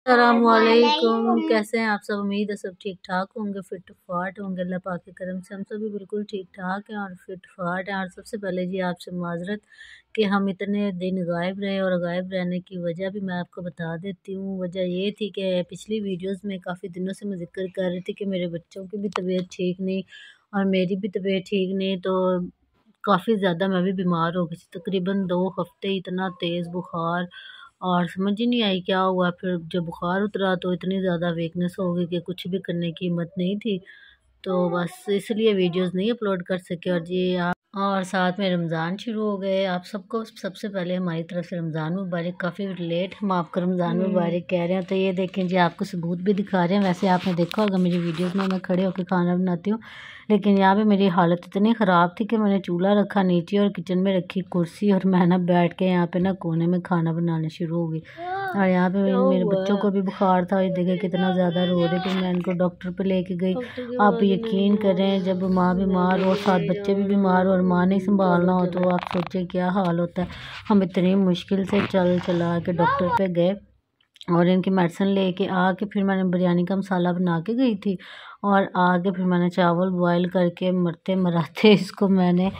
अस्सलामुअलैकुम। कैसे हैं आप सब? उम्मीद है सब ठीक ठाक होंगे, फिट फाट होंगे। अल्लाह पाक के करम से हम सभी बिल्कुल ठीक ठाक हैं और फिट फाट हैं। और सबसे पहले जी आपसे माजरत कि हम इतने दिन गायब रहे, और गायब रहने की वजह भी मैं आपको बता देती हूँ। वजह ये थी कि पिछली वीडियोस में काफ़ी दिनों से मैं जिक्र कर रही थी कि मेरे बच्चों की भी तबीयत ठीक नहीं और मेरी भी तबीयत ठीक नहीं, तो काफ़ी ज़्यादा मैं भी बीमार हो गई थी। तकरीबन 2 हफ्ते इतना तेज़ बुखार, और समझ ही नहीं आई क्या हुआ। फिर जब बुखार उतरा तो इतनी ज़्यादा वीकनेस हो गई कि कुछ भी करने की हिम्मत नहीं थी। तो बस इसलिए वीडियोस नहीं अपलोड कर सके। और जी आप, और साथ में रमज़ान शुरू हो गए। आप सबको सबसे पहले हमारी तरफ से रमज़ान मुबारक। काफ़ी लेट हम आपको रमज़ान मुबारक कह रहे हैं। तो ये देखें जी, आपको सबूत भी दिखा रहे हैं। वैसे आपने देखा होगा मेरी वीडियोस में मैं खड़े होकर खाना बनाती हूँ, लेकिन यहाँ पे मेरी हालत इतनी ख़राब थी कि मैंने चूल्हा रखा नीचे और किचन में रखी कुर्सी, और मैं ना बैठ के यहाँ पे ना कोने में खाना बनाना शुरू हो गई। और यहाँ पे मेरे बच्चों को भी बुखार था। ये देखे कितना ज़्यादा रो रहे थे। मैं इनको डॉक्टर पे लेके गई। आप यकीन करें, जब माँ बीमार हो, साथ बच्चे भी बीमार हो और माँ नहीं संभालना हो, तो आप सोचें क्या हाल होता है। हम इतनी मुश्किल से चल चला के डॉक्टर पे गए और इनकी मेडिसिन लेके आके फिर मैंने बिरयानी का मसाला बना के गई थी। और आगे फिर मैंने चावल बॉयल करके मरते मराते इसको मैंने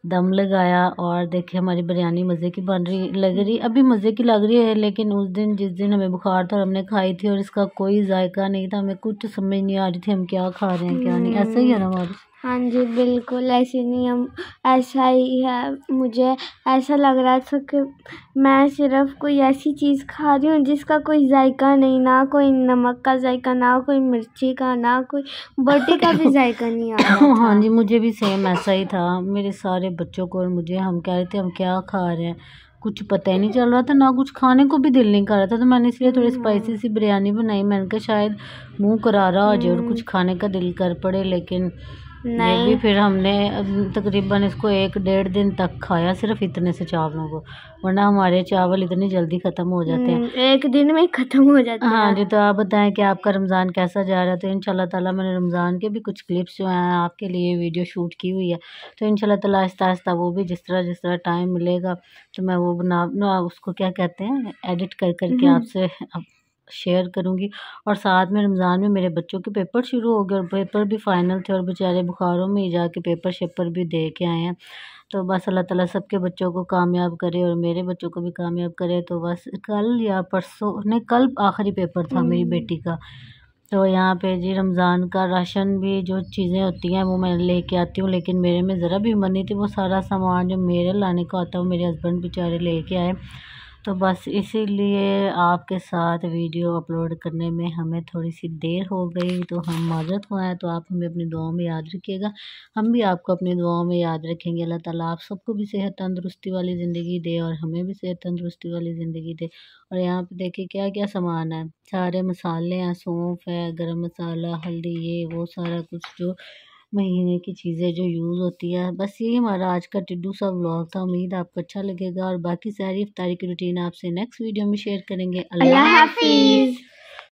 दम लगाया। और देखिए हमारी बिरयानी मज़े की बन रही लग रही, अभी मज़े की लग रही है। लेकिन उस दिन जिस दिन हमें बुखार था और हमने खाई थी और इसका कोई जायका नहीं था, हमें कुछ समझ नहीं आ रही थी हम क्या खा रहे हैं क्या नहीं। ऐसा ही है ना हमारी? हाँ जी, बिल्कुल ऐसे नहीं, हम ऐसा ही है। मुझे ऐसा लग रहा था कि मैं सिर्फ कोई ऐसी चीज़ खा रही हूँ जिसका कोई जायका नहीं, ना कोई नमक का जायका, ना कोई मिर्ची का, ना कोई बोटी का भी जायका नहीं आ रहा था। हाँ जी, मुझे भी सेम ऐसा ही था। मेरे सारे बच्चों को और मुझे, हम कह रहे थे हम क्या खा रहे हैं, कुछ पता ही नहीं चल रहा था, ना कुछ खाने को भी दिल नहीं कर रहा था। तो मैंने इसलिए थोड़ी स्पाइसी सी बिरयानी बनाई। मैंने कहा शायद मुंह करारा हो जाए और कुछ खाने का दिल कर पड़े, लेकिन ये भी फिर हमने तकरीबन इसको 1-1.5 दिन तक खाया, सिर्फ इतने से चावलों को, वरना हमारे चावल इतनी जल्दी ख़त्म हो जाते हैं, एक दिन में ख़त्म हो जाते हैं। हाँ जी। तो आप बताएं कि आपका रमज़ान कैसा जा रहा है? तो इंशाल्लाह ताला मैंने रमज़ान के भी कुछ क्लिप्स जो हैं आपके लिए वीडियो शूट की हुई है। तो इंशाल्लाह ताला आहिस्ता आहिस्ता वो भी जिस तरह टाइम मिलेगा तो मैं वो बना उसको क्या कहते हैं, एडिट कर करके आपसे शेयर करूँगी। और साथ में रमज़ान में मेरे बच्चों के पेपर शुरू हो गए और पेपर भी फ़ाइनल थे, और बेचारे बुखारों में ही जाके पेपर शेपर भी दे के आए हैं। तो बस अल्लाह ताला सबके बच्चों को कामयाब करे और मेरे बच्चों को भी कामयाब करे। तो बस कल या परसों नहीं, कल आखिरी पेपर था मेरी बेटी का। तो यहाँ पे जी रमज़ान का राशन भी जो चीज़ें होती हैं वो मैं लेके आती हूँ, लेकिन मेरे में ज़रा भी हिम्मत नहीं थी। वो सारा सामान जो मेरे लाने का होता है वो मेरे हस्बैंड बेचारे लेके आए। तो बस इसीलिए आपके साथ वीडियो अपलोड करने में हमें थोड़ी सी देर हो गई, तो हम माजरत हुआ है। तो आप हमें अपनी दुआओं में याद रखिएगा, हम भी आपको अपनी दुआओं में याद रखेंगे। अल्लाह ताला आप सबको भी सेहत तंदुरुस्ती वाली ज़िंदगी दे और हमें भी सेहत तंदुरुस्ती वाली ज़िंदगी दे। और यहाँ पे देखिए क्या क्या सामान है, सारे मसाले हैं, सौंफ है, गरम मसाला, हल्दी, ये वो सारा कुछ जो महीने की चीज़ें जो यूज़ होती है। बस यही हमारा आज का टिड्डू सा व्लॉग था। उम्मीद आपको अच्छा लगेगा, और बाकी सारी इफ्तारी की रूटीन आपसे नेक्स्ट वीडियो में शेयर करेंगे। अल्लाह हाफिज़।